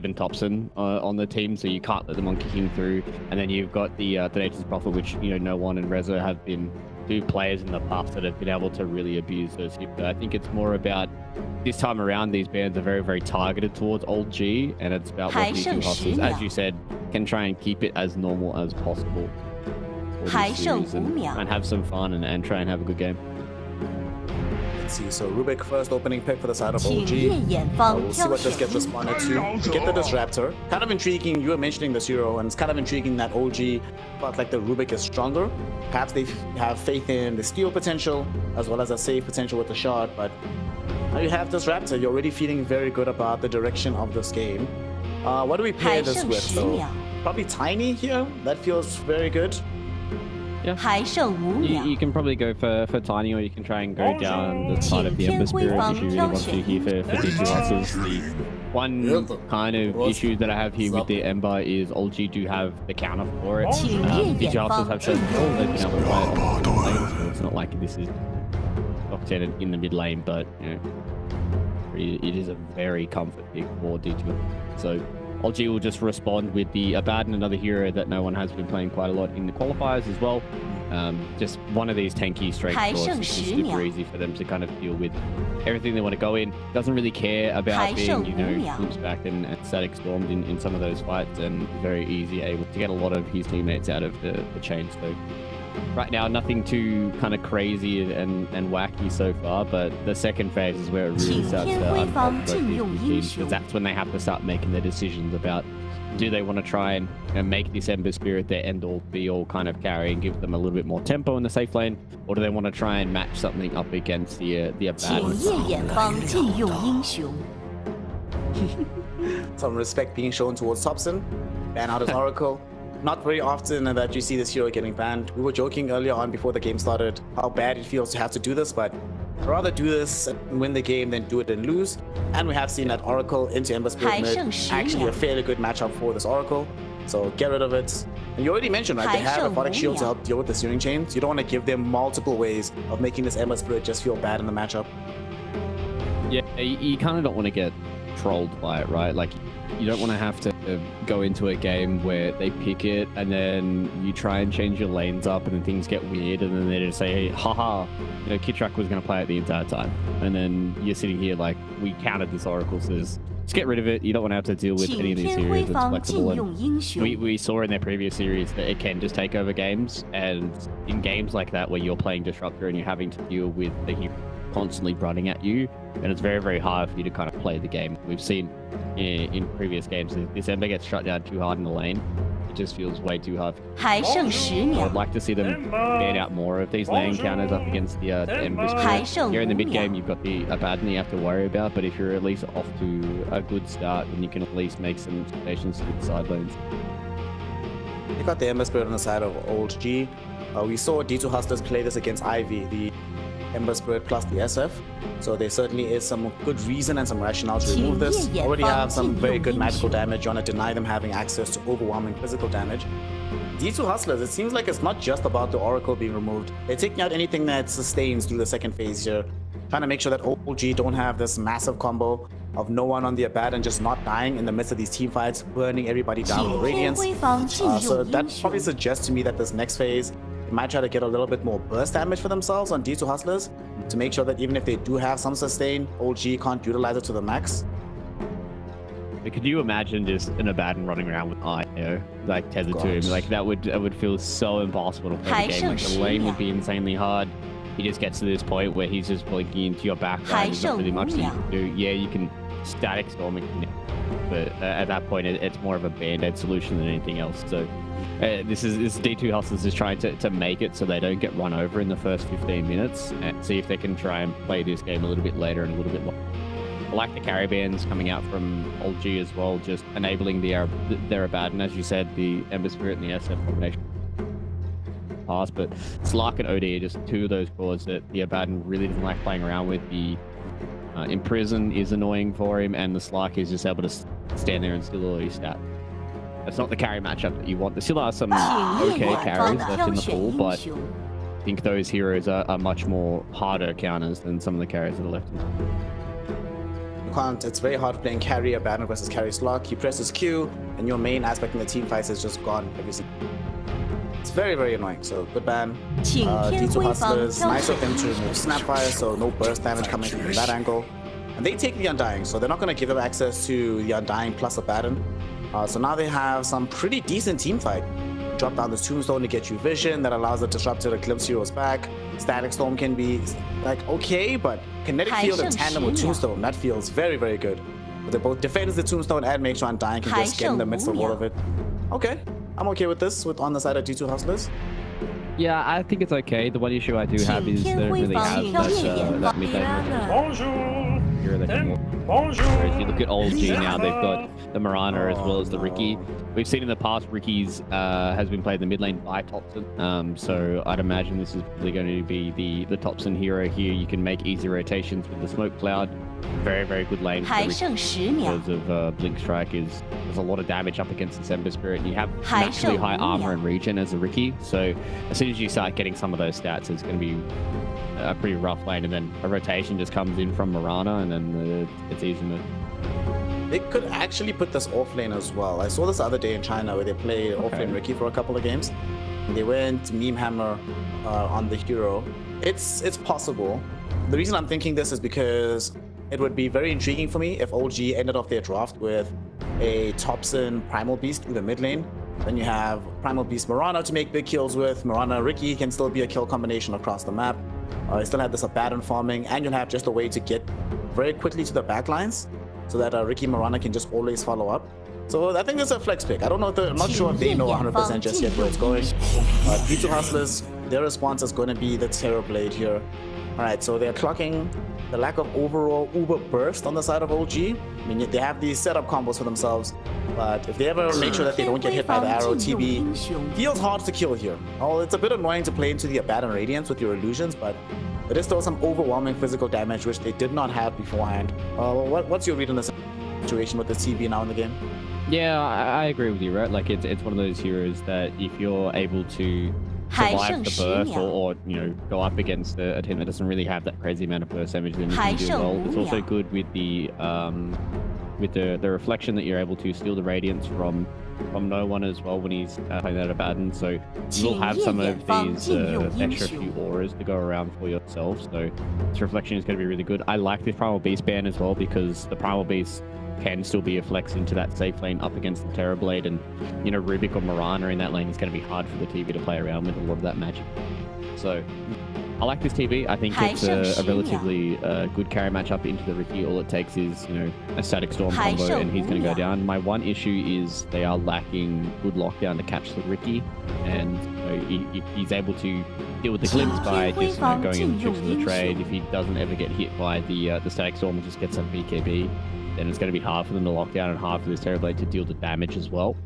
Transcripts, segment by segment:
Seb and Thompson on the team, so you can't let them on kicking through. And then you've got the Nature's Prophet, which No One and Rezo have been two players in the past that have been able to really abuse those. But I think it's more about this time around. These bans are very, very targeted towards Oldg, and it's about what these two hustlers, as you said, can try and keep it as normal as possible. And have some fun and try and have a good game. Let's see, so Rubik first opening pick for the side of Oldg. We'll see what this gets responded to get the Disruptor. Kind of intriguing, you were mentioning the Zero, and it's kind of intriguing that Oldg felt like the Rubik is stronger. Perhaps they have faith in the steal potential as well as a save potential with the shot, but now you have this Raptor, you're already feeling very good about the direction of this game. What do we pair this with? So probably Tiny here, that feels very good. Yeah. You can probably go for Tiny, or you can try and go down the side of the Ember Spirit if you really want to here for D2 Hustlers. The one kind of issue that I have here with the Ember is Oldg do have the counter for it. D2 Hustlers have shown they've been able to play it on the lane, so it's not like this is top 10 in the mid lane, but it is a very comfort pick for D2. So Oldg will just respond with the Abaddon, another hero that No One has been playing quite a lot in the qualifiers as well. Just one of these tanky straight draws. It's just super easy for them to kind of deal with everything they want to go in. Doesn't really care about being, loops back and static stormed in some of those fights, and very easy able to get a lot of his teammates out of the chain. So right now, nothing too kind of crazy and wacky so far, but the second phase is where it really starts to unfold both these teams, because that's when they have to start making their decisions about do they want to try and make this Ember Spirit their end-all be-all kind of carry and give them a little bit more tempo in the safe lane, or do they want to try and match something up against the Abaddon? Some respect being shown towards Thompson. Ban out his Oracle. Not very often that you see this hero getting banned. We were joking earlier on before the game started how bad it feels to have to do this, but I'd rather do this and win the game than do it and lose. And we have seen that Oracle into Ember Spirit mid, actually a fairly good matchup for this Oracle. So get rid of it. And you already mentioned, right, they have Aquatic Shield to help deal with the Searing Chains. You don't want to give them multiple ways of making this Ember Spirit just feel bad in the matchup. Yeah, you kind of don't want to get trolled by it, right? Like, you don't want to have to go into a game where they pick it and then you try and change your lanes up and then things get weird and then they just say, hey, haha, Kitrak was going to play it the entire time. And then you're sitting here like, we counted this Oracle, so just get rid of it. You don't want to have to deal with any of these series that's flexible. And we saw in their previous series that it can just take over games, and in games like that where you're playing Disruptor and you're having to deal with the hero constantly running at you, and it's very, very hard for you to kind of play the game. We've seen in previous games, if this Ember gets shut down too hard in the lane, it just feels way too hard. I'd like to see them ban out more of these lane counters up against the Ember Spirit. Here in the mid game, you've got the Abaddon you have to worry about, but if you're at least off to a good start, then you can at least make some stations to the side lanes. You got the Ember Spirit on the side of Oldg. We saw D2 Hustlers play this against Ivy, the Ember Spirit plus the SF. So there certainly is some good reason and some rationale to remove this. Already have some very good magical damage. You want to deny them having access to overwhelming physical damage. D2 Hustlers, it seems like it's not just about the Oracle being removed. They're taking out anything that sustains through the second phase here. Trying to make sure that Oldg don't have this massive combo of No One on the Abaddon just not dying in the midst of these team fights, burning everybody down with Radiance. So that probably suggests to me that this next phase might try to get a little bit more burst damage for themselves on D2 Hustlers to make sure that even if they do have some sustain, Oldg can't utilize it to the max. Could you imagine just an Abaddon running around with IO like tethered to him? Like that would feel so impossible to play the game. Like the lane would be insanely hard. He just gets to this point where he's just blinking into your back line. There's not really much that you can do. Yeah, you can static storm it, but at that point it's more of a band-aid solution than anything else. So this D2 Hustlers is trying to make it so they don't get run over in the first 15 minutes and see if they can try and play this game a little bit later and a little bit longer. I like the carry bans coming out from Oldg as well, just enabling their Abaddon, as you said, the Ember Spirit and the SF combination. But Slark and OD are just two of those cores that the Abaddon really doesn't like playing around with. The Imprison is annoying for him, and the Slark is just able to stand there and steal all his stats. That's not the carry matchup that you want. There still are some okay carries left in the pool, but I think those heroes are much more harder counters than some of the carries that are left in the pool. can't. It's very hard playing carry Abaddon versus carry slot. He presses Q, and your main aspect in the team fights is just gone. It's very, very annoying. So good ban. D2 Hustlers, nice of them to remove Snapfire, so no burst damage coming from that angle. And they take the Undying, so they're not going to give them access to the Undying plus Abaddon. So now they have some pretty decent team fight. Drop down this Tombstone to get you vision that allows the Disruptor to glimpse heroes back. Static Storm can be like okay, but Kinetic Field in tandem with Tombstone, that feels very, very good. But they both defends the Tombstone and make sure Undying can just get in the midst of all of it. Okay, I'm okay with this on the side of D2 Hustlers. Yeah, I think it's okay. The one issue I do have is they don't really have that mid-lane. Bonjour. If you look at Oldg now, they've got the Mirana as well as the Riki. We've seen in the past Ricky's has been played in the mid lane by Topson. So I'd imagine this is probably going to be the Topson hero here. You can make easy rotations with the smoke cloud. Very, very good lane for because of Blink Strike does a lot of damage up against the Ember Spirit. And you have naturally high armor and regen as a Riki. So as soon as you start getting some of those stats, it's going to be a pretty rough lane, and then a rotation just comes in from Mirana, and then it's easy move. They could actually put this off lane as well. I saw this the other day in China where they played off lane Riki for a couple of games. They went meme hammer on the hero. It's possible. The reason I'm thinking this is because it would be very intriguing for me if Oldg ended off their draft with a Topson Primal Beast in the mid lane. Then you have Primal Beast Mirana to make big kills with. Mirana Riki can still be a kill combination across the map. You still have this Abaddon farming, and you'll have just a way to get very quickly to the backlines so that Riki Mirana can just always follow up. So I think it's a flex pick. I don't know. I'm not sure if they know 100% just yet where it's going. D2 Hustlers, their response is going to be the Terrorblade here. All right, so they're clocking the lack of overall uber burst on the side of Oldg. I mean, they have these setup combos for themselves, but if they ever make sure that they don't get hit by the arrow, TB feels hard to kill here. Oh, it's a bit annoying to play into the Abaddon Radiance with your illusions, but there is still some overwhelming physical damage which they did not have beforehand. What's your read on this situation with the TB now in the game? Yeah, I agree with you, right? Like it's one of those heroes that if you're able to survive the burst or go up against a team that doesn't really have that crazy amount of burst damage, then you can do well. It's also good with the reflection that you're able to steal the radiance from no one as well when he's playing that Abaddon. So you will have some of these extra few auras to go around for yourself. So this reflection is going to be really good. I like this Primal Beast ban as well because the Primal Beast can still be a flex into that safe lane up against the Terrorblade, and Rubik or Mirana in that lane is going to be hard for the TV to play around with a lot of that magic. So I like this TV. I think it's a relatively good carry matchup into the Riki. All it takes is a Static Storm combo and he's going to go down. My one issue is they are lacking good lockdown to catch the Riki, and he's able to deal with the glimpse by just going in tricks of the trade. If he doesn't ever get hit by the Static Storm and just gets a BKB, then it's going to be hard for them to lock down and hard for this Terrorblade to deal the damage as well.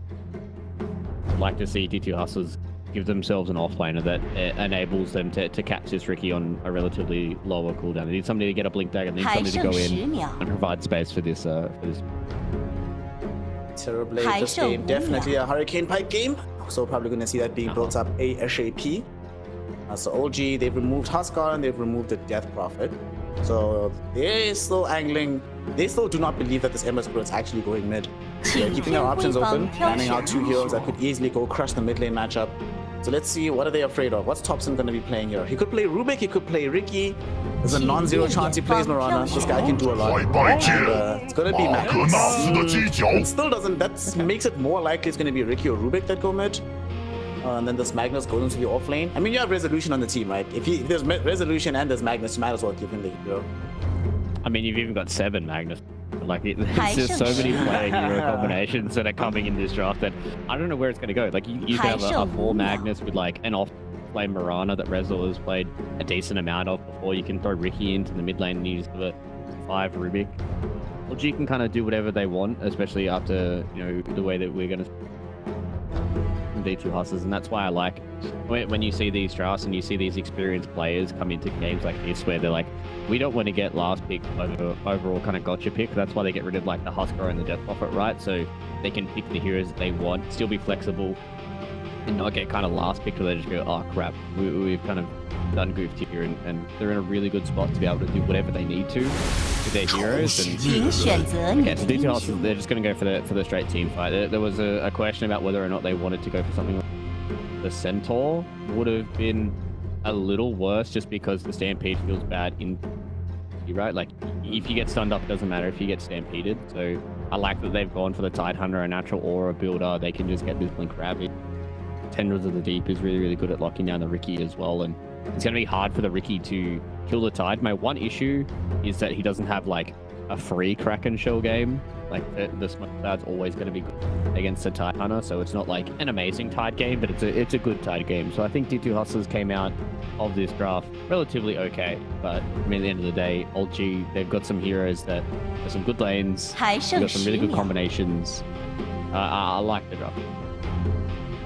I'd like to see D2 Hustlers give themselves an offlaner that enables them to catch this Riki on a relatively lower cooldown. They need somebody to get a Blink Dagger, they need somebody to go in and provide space for this. Terrorblade, this game definitely a Hurricane Pipe game, so probably going to see that being built up ASAP. So Oldg, they've removed Huskar and they've removed the Death Prophet. So they're still angling. They still do not believe that this Ember Spirit's actually going mid. They're keeping their options open, planning out two heroes that could easily go crush the mid lane matchup. So let's see, what are they afraid of? What's Topson going to be playing here? He could play Rubik, he could play Riki. There's a non-zero chance he plays Mirana. This guy can do a lot. And, it's going to be Magnus. It still doesn't, that makes it more likely it's going to be Riki or Rubik that go mid. And then this Magnus goes into the off lane. I mean, you have Resolution on the team, right? If there's Resolution and there's Magnus, you might as well give him the hero. I mean, you've even got 7 Magnus. Like, there's just so many player hero combinations that are coming in this draft that I don't know where it's going to go. Like, you can have a 4 Magnus with, like, an off-lane Mirana that Rezel has played a decent amount of before. You can throw Riki into the mid lane and use the 5 Rubik. Oldg can kind of do whatever they want, especially after, the way that we're going to D2 Hustlers, and that's why I like when you see these drafts and you see these experienced players come into games like this where they're like, we don't want to get last pick overall kind of gotcha pick. That's why they get rid of like the Huskar and the Death Prophet, right? So they can pick the heroes that they want, still be flexible, and not get kind of last picked where they just go, oh crap, we've kind of done goofed here, and they're in a really good spot to be able to do whatever they need to with their heroes. And okay, so D2 Hustlers, they're just going to go for the straight team fight. There was a question about whether or not they wanted to go for something like the Centaur. Would have been a little worse just because the Stampede feels bad in, right? Like, if you get stunned up, it doesn't matter if you get stampeded. So I like that they've gone for the Tidehunter, a natural aura builder. They can just get this Blink Rabbit. Tendrils of the Deep is really, really good at locking down the Riki as well. And it's going to be hard for the Riki to kill the Tide. My one issue is that he doesn't have like a free Kraken shell game. Like the Smoke Cloud's always going to be good against the Tide Hunter. So it's not like an amazing Tide game, but it's a good Tide game. So I think D2 Hustlers came out of this draft relatively okay. But I mean, at the end of the day, Oldg, they've got some heroes that have some good lanes. They've got some really good combinations. I like the draft.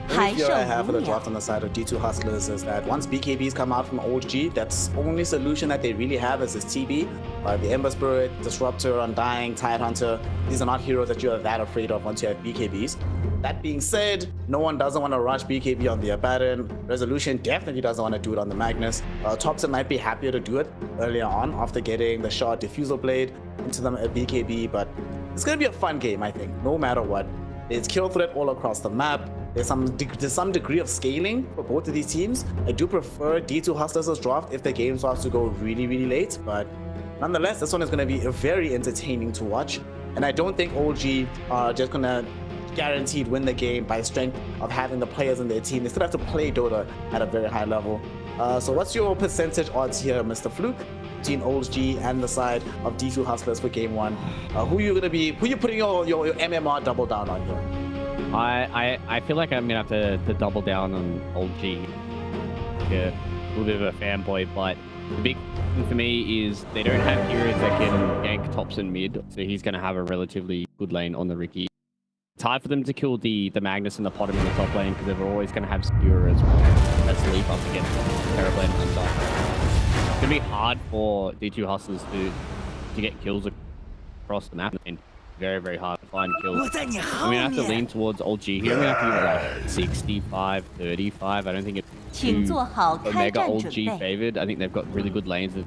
The only fear I have for the draft on the side of D2 Hustlers is that once BKBs come out from Oldg, that's the only solution that they really have is this TB. The Ember Spirit, Disruptor, Undying, Tidehunter, these are not heroes that you're that afraid of once you have BKBs. That being said, no one doesn't want to rush BKB on the Abaddon. Resolution definitely doesn't want to do it on the Magnus. Thompson might be happier to do it earlier on after getting the shot Diffusal Blade into the BKB, but it's going to be a fun game, I think, no matter what. There's kill threat all across the map. There's some degree of scaling for both of these teams. I do prefer D2 Hustlers' draft if the game starts to go really, really late, but nonetheless, this one is going to be very entertaining to watch. And I don't think Oldg are just going to guaranteed win the game by strength of having the players in their team. They still have to play Dota at a very high level. So what's your percentage odds here, Mr. Fluke, between Oldg and the side of D2 Hustlers for game one? Who are you putting your MMR double down on here? I feel like I'm gonna have to double down on Oldg. Yeah, a little bit of a fanboy, but the big thing for me is they don't have heroes that can gank tops and mid, so he's gonna have a relatively good lane on the Riki. It's hard for them to kill the Magnus and the Potom in the top lane because they're always going to have Skewer as well. That's leap up against Terrorblade and Undying. It's going to be hard for D2 Hustlers to get kills across the map, and very, very hard to find kills. I mean, I have to lean towards Oldg here. I'm going to have to give it like 65, 35. I don't think it's too Omega Oldg favored. I think they've got really good lanes that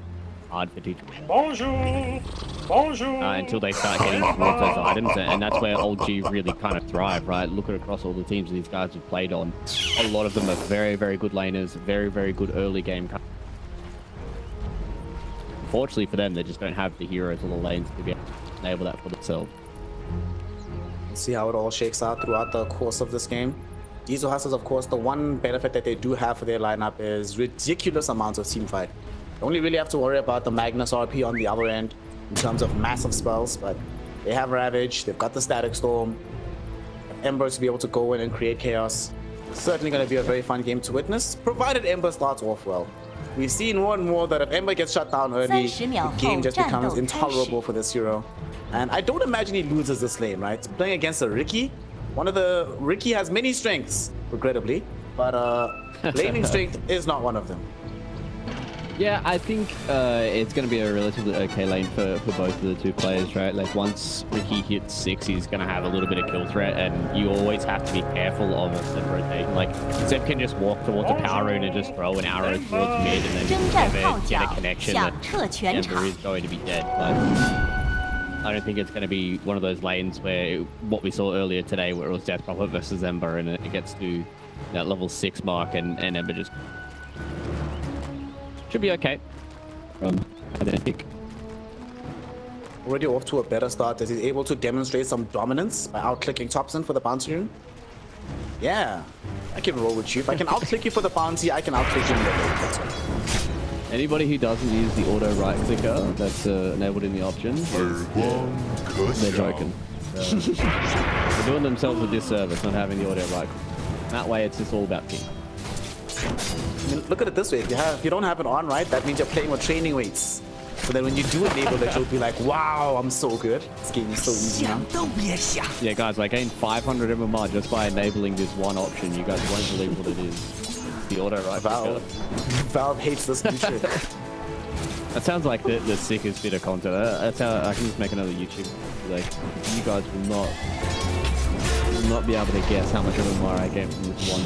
hard for D2. Bonjour! Bonjour! Until they start getting towards those items, and that's where Oldg really kind of thrive, right? Look at across all the teams these guys have played on. A lot of them are very, very good laners, very, very good early game. Unfortunately for them, they just don't have the heroes or the lanes to be able to enable that for themselves. We'll see how it all shakes out throughout the course of this game. D2 Hustlers, of course, the one benefit that they do have for their lineup is ridiculous amounts of team fight. They only really have to worry about the Magnus RP on the other end in terms of massive spells, but they have Ravage, they've got the Static Storm, Ember to be able to go in and create chaos. It's certainly going to be a very fun game to witness, provided Ember starts off well. We've seen more and more that if Ember gets shut down early, the game just becomes intolerable for this hero. And I don't imagine he loses this lane, right? Playing against a Riki, Riki has many strengths, regrettably, but laning strength is not one of them. Yeah, I think it's going to be a relatively okay lane for both of the two players, right? Like, once Riki hits 6, he's going to have a little bit of kill threat, and you always have to be careful of a set rotation. Like, Zeb can just walk towards a power rune and just throw an arrow towards mid, and then get a connection that Ember is going to be dead. But I don't think it's going to be one of those lanes where what we saw earlier today, where it was Death Prophet versus Ember, and it gets to that level 6 mark, and Ember just... should be okay. I think. Already off to a better start as he's able to demonstrate some dominance by outclicking Thompson for the bounty rune. Yeah, I can roll with you. If I can outclick you for the bounty, I can outclick you in the lane. That's all. Anybody who doesn't use the auto right clicker that's enabled in the option, they're joking. They're doing themselves a disservice not having the auto right clicker. That way, it's just all about team. I mean, look at it this way, if you don't have it on, right, that means you're playing with training weights. So then when you do enable it, you'll be like, wow, I'm so good. This game is so easy now. Yeah, guys, I gained 500 MMR just by enabling this one option. You guys won't believe what it is. It's the auto right clicker. Valve hates this new trick. That sounds like the sickest bit of content. That's how I can just make another YouTube. Like, you guys will will not be able to guess how much of a more I get from this one.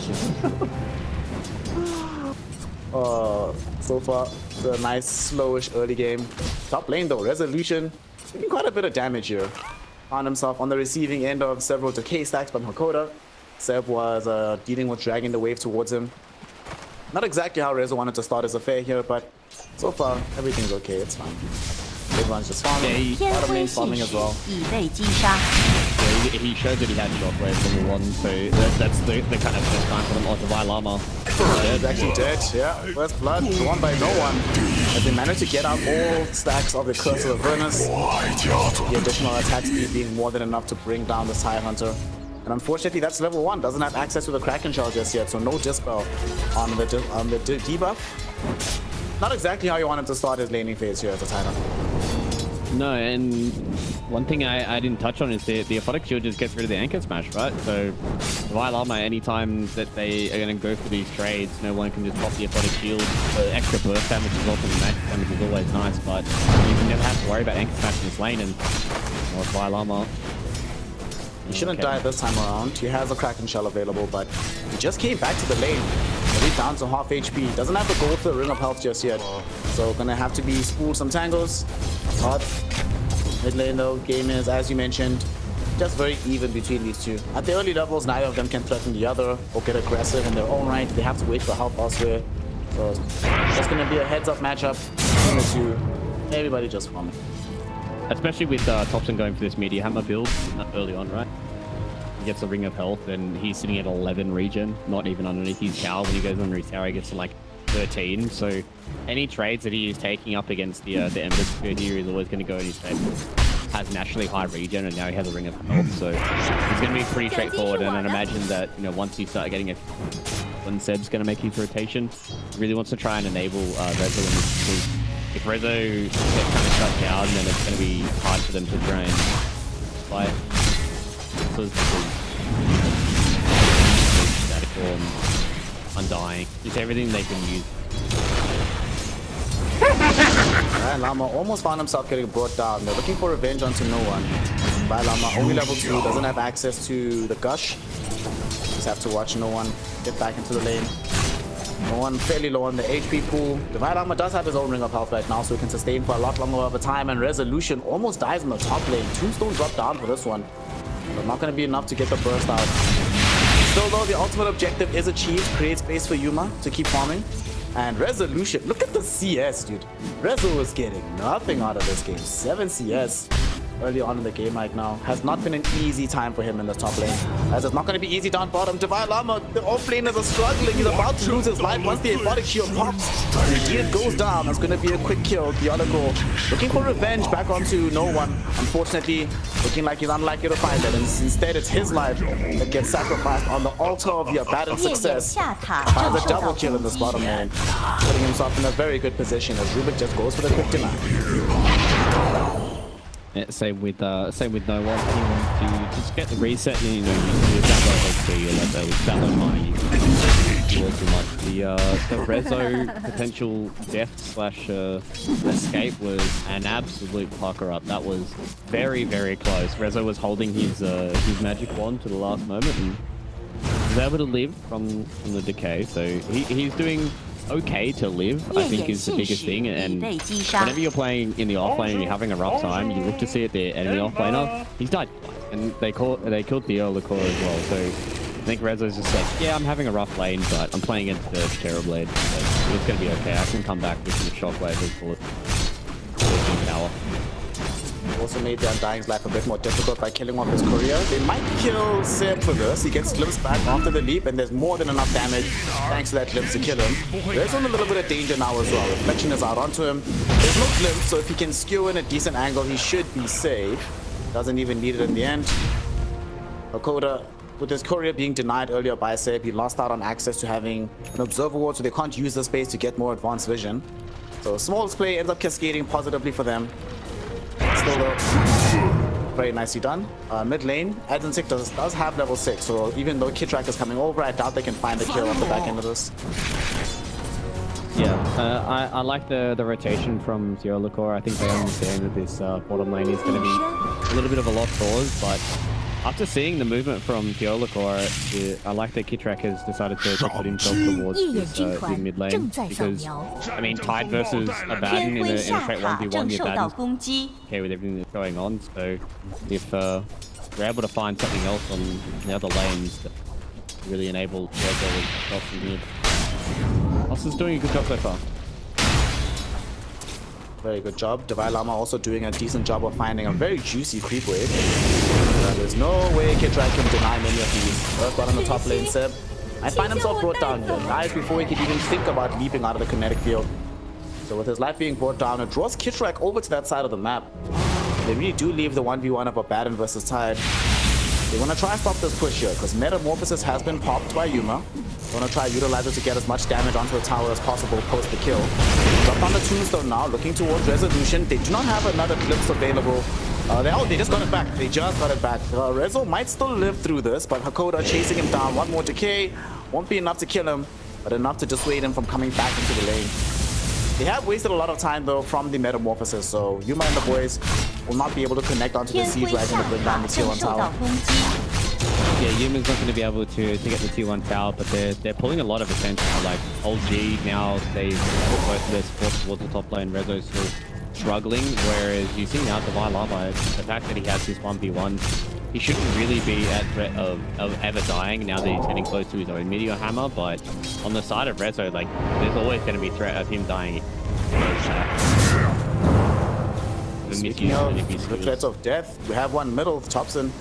So far, it's a nice, slowish early game. Top lane though, Resolution, taking quite a bit of damage here. Found himself on the receiving end of several decay stacks from Hakoda. Seb was dealing with dragging the wave towards him. Not exactly how Rezo wanted to start his affair here, but so far, everything's okay, it's fine. Everyone's just farming, bottom lane farming as well. Yeah, he showed that he had shockwave level 1, so that's the kind of first time for them. Oh, Divine Llama. It's actually dead, yeah. First blood, won by no one. As they managed to get out all stacks of the Curse of the Furnace. The additional attack speed being more than enough to bring down the Sire Hunter. And unfortunately, that's level 1. Doesn't have access to the Kraken Shell just yet, so no Dispel on the debuff. Not exactly how you wanted to start his laning phase here as a Titan. No, and one thing I didn't touch on is the Aphotic Shield just gets rid of the Anchor Smash, right? So, Divine Llama, anytime that they are going to go for these trades, no one can just pop the Aphotic Shield. The extra burst damage is also max damage is always nice, but you can never have to worry about Anchor Smash in this lane, and Divine Llama. He shouldn't die this time around. He has a Kraken Shell available, but he just came back to the lane. He's down to half HP. Doesn't have to go for the Ring of Health just yet. So gonna have to be spool some tangles. Hard. Mid lane though, game is, as you mentioned, just very even between these two. At the early levels, neither of them can threaten the other or get aggressive in their own right. They have to wait for help elsewhere. So it's gonna be a heads-up matchup between the two. Everybody just farming. Especially with Thompson going for this media hammer build early on, right? He gets a Ring of Health and he's sitting at 11 regen, not even underneath his tower. When he goes under his tower, he gets to like 13. So any trades that he is taking up against the Ember Sphere here is always going to go in his favor. Has naturally high regen and now he has a Ring of Health, so it's going to be pretty straightforward. And I'd imagine that, you know, once you start getting when Seb's going to make his rotation, he really wants to try and enable Rezo in this, because if Rezo gets kind of shut down, then it's going to be hard for them to try and fight. Statical and Undying. Just everything they can use. Alright, Llama almost found himself getting brought down. They're looking for revenge onto no one. By Llama, only level 2, doesn't have access to the Gush. Just have to watch no one get back into the lane. No one fairly low on the HP pool. Divine Llama does have his own Ring of Health right now, so he can sustain for a lot longer of a time. And Resolution almost dies in the top lane. Tombstone dropped down for this one. But not going to be enough to get the burst out. Still though, the ultimate objective is achieved. Create space for Yuma to keep farming. And Resolution, look at the CS, dude. Rezo is getting nothing out of this game. 7 CS early on in the game right now. Has not been an easy time for him in the top lane. As it's not going to be easy down bottom. Divine Llama, the off laners are struggling. He's about to lose his life once the Aphotic Shield pops. The shield goes down. It's going to be a quick kill. The other goal. Looking for revenge back onto no one. Unfortunately, looking like he's unlikely to find it. And instead, it's his life that gets sacrificed on the altar of the abandoned success. Finds a double kill in this bottom lane. Putting himself in a very good position as Rubik just goes for the quick deny. Yeah, same with no one. He wants to just get the reset and, you know, use that low HP or that low money. Too much. The Rezo potential death slash escape was an absolute pucker up. That was very, very close. Rezo was holding his magic wand to the last moment and was able to live from the decay. So he's doing okay to live, I think, is the biggest thing. And whenever you're playing in the offlane and you're having a rough time, you look to see at the enemy offlaner, he's died twice. And they killed the Oldg as well. So I think Rezo's just like, yeah, I'm having a rough lane, but I'm playing against the Terrorblade, so it's gonna be okay. I can come back with some shockwave as bullet power. Also made the Undying's life a bit more difficult by killing off his courier. They might kill Seb for this. He gets glimpsed back after the leap, and there's more than enough damage thanks to that glimpse to kill him. There's on a little bit of danger now as well. Reflection is out onto him. There's no glimpse, so if he can skew in a decent angle, he should be safe. Doesn't even need it in the end. Hakoda, with his courier being denied earlier by Seb, he lost out on access to having an observer ward, so they can't use the space to get more advanced vision. So small play ends up cascading positively for them. Still though, very nicely done. Mid lane, Adzentik does have level 6, so even though Kitrak is coming over, I doubt they can find the kill off the back end of this. Yeah, I like the rotation from Zero Liquor. I think they understand that this bottom lane is going to be a little bit of a lost cause, but After seeing the movement from Oldg, I like that Kitrak has decided to put himself towards this mid lane because, I mean, tied versus Abaddon in a straight 1v1, the Abaddon's okay with everything that's going on. So if we're able to find something else on the other lanes that really enable Rezo with from mid. Austin's doing a good job so far. Very good job. Divine Llama also doing a decent job of finding a very juicy creep wave. There's no way Kitrak can deny many of these. Earthbound on the top lane, Seb. I find himself brought down here. Dies before he could even think about leaping out of the kinetic field. So with his life being brought down, it draws Kitrak over to that side of the map. They really do leave the 1v1 of Abaddon versus Tide. They want to try and stop this push here, because Metamorphosis has been popped by Yuma. They want to try and utilize it to get as much damage onto the tower as possible post the kill. Drop on the tombstone now, looking towards resolution. They do not have another glimpse available. They just got it back. They just got it back. Rezo might still live through this, but Hakoda chasing him down. One more decay. Won't be enough to kill him, but enough to dissuade him from coming back into the lane. They have wasted a lot of time though from the Metamorphosis, so Yuma and the boys will not be able to connect onto the Siege Dragon to bring down the tier 1 tower. Yeah, Yuma's not going to be able to get the tier 1 tower, but they're pulling a lot of attention. Like Oldg now, they've put both of their supports towards the top lane. Rezo's still struggling, whereas you see now Divine Llama, the fact that he has his 1v1, he shouldn't really be at threat of ever dying now that he's getting close to his own Meteor Hammer, but on the side of Rezo, like, there's always going to be threat of him dying. Speaking of the threats of death, we have one middle, Thompson.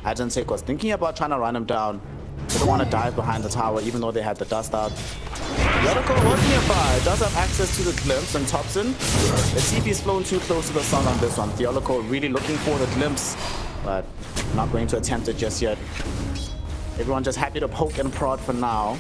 Agentic was thinking about trying to run him down. They don't want to dive behind the tower, even though they had the dust out. Yorico was nearby, does have access to the glimpse, and Thompson, the TP's flown too close to the sun on this one. Theoloco really looking for the glimpse, but not going to attempt it just yet. Everyone just happy to poke and prod for now.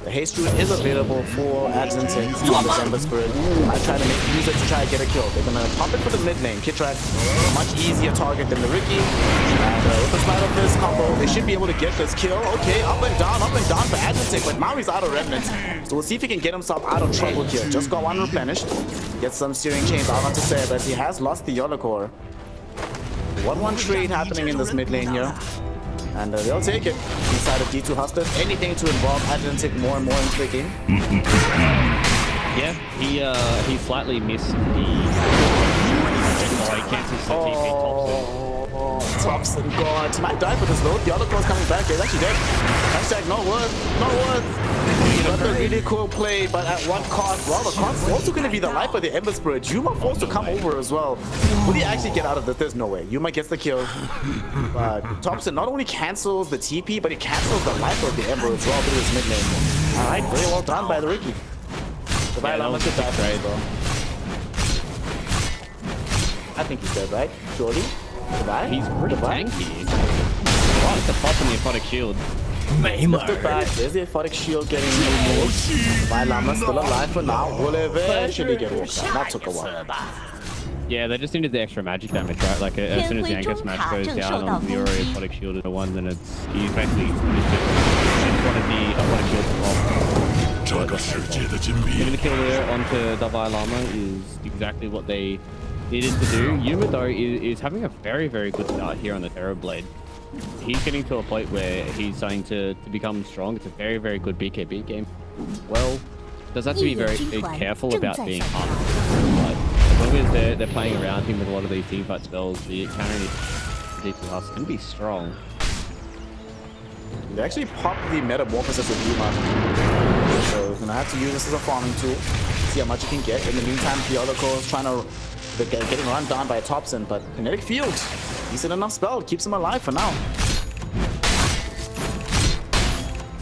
The haste root is available for Agentic on the Ember Spirit. I try to use it to try to get a kill. They're gonna pump it for the mid lane. Kitrak, a much easier target than the Ricky. And with the spite of this combo, they should be able to get this kill. Okay, up and down for Agentic, but now he's out of remnants. So we'll see if he can get himself out of trouble here. Just got one replenished. Get some steering chains out onto Seb as he has lost the Yolokor. 1-1 trade happening in this mid lane here. And they'll take it inside of D2 Hustlers. Anything to involve Agentic more and more into the game. Yeah, he slightly missed the... he cancels the TP Thompson, God. He might die for this load. The other cross coming back. He's actually dead. Hashtag not worth. That's a really cool play, but at what cost? Well, the cost is also going to be the life of the Ember Spirit. Yuma forced to come over as well. Will he actually get out of this? There's no way. Yuma gets the kill. But Thompson not only cancels the TP, but he cancels the life of the Ember as well through his mid lane. Alright, very well done by the Ricky. The Llama should die for as well. I think he's dead, right? Shorty? Goodbye? He's pretty tanky. Oh, it's a pop in the aquatic shield. Lifted back. There's the aquatic shield getting removed. My Llama still alive for now. Will eventually get walked out. That took a while. Yeah, they just needed the extra magic damage, right? Like as soon as the anchor smash goes down on the already aquatic shield to the one, then he's basically one of the aquatic shields. Getting the kill there onto Divine Llama is exactly what they needed to do. Yuma though is having a very, very good start here on the Terrorblade. He's getting to a point where he's starting to become strong. It's a very, very good BKB game. Well, does have to be very careful about being harmed. But as long as they're playing around him with a lot of these teamfight spells, the countering D2 Hustle can be strong. They actually popped the Metamorphosis with Yuma. So we're gonna have to use this as a farming tool. See how much you can get. In the meantime, the other core is trying to getting run down by Thompson, but Kinetic Field, decent enough spell, keeps him alive for now.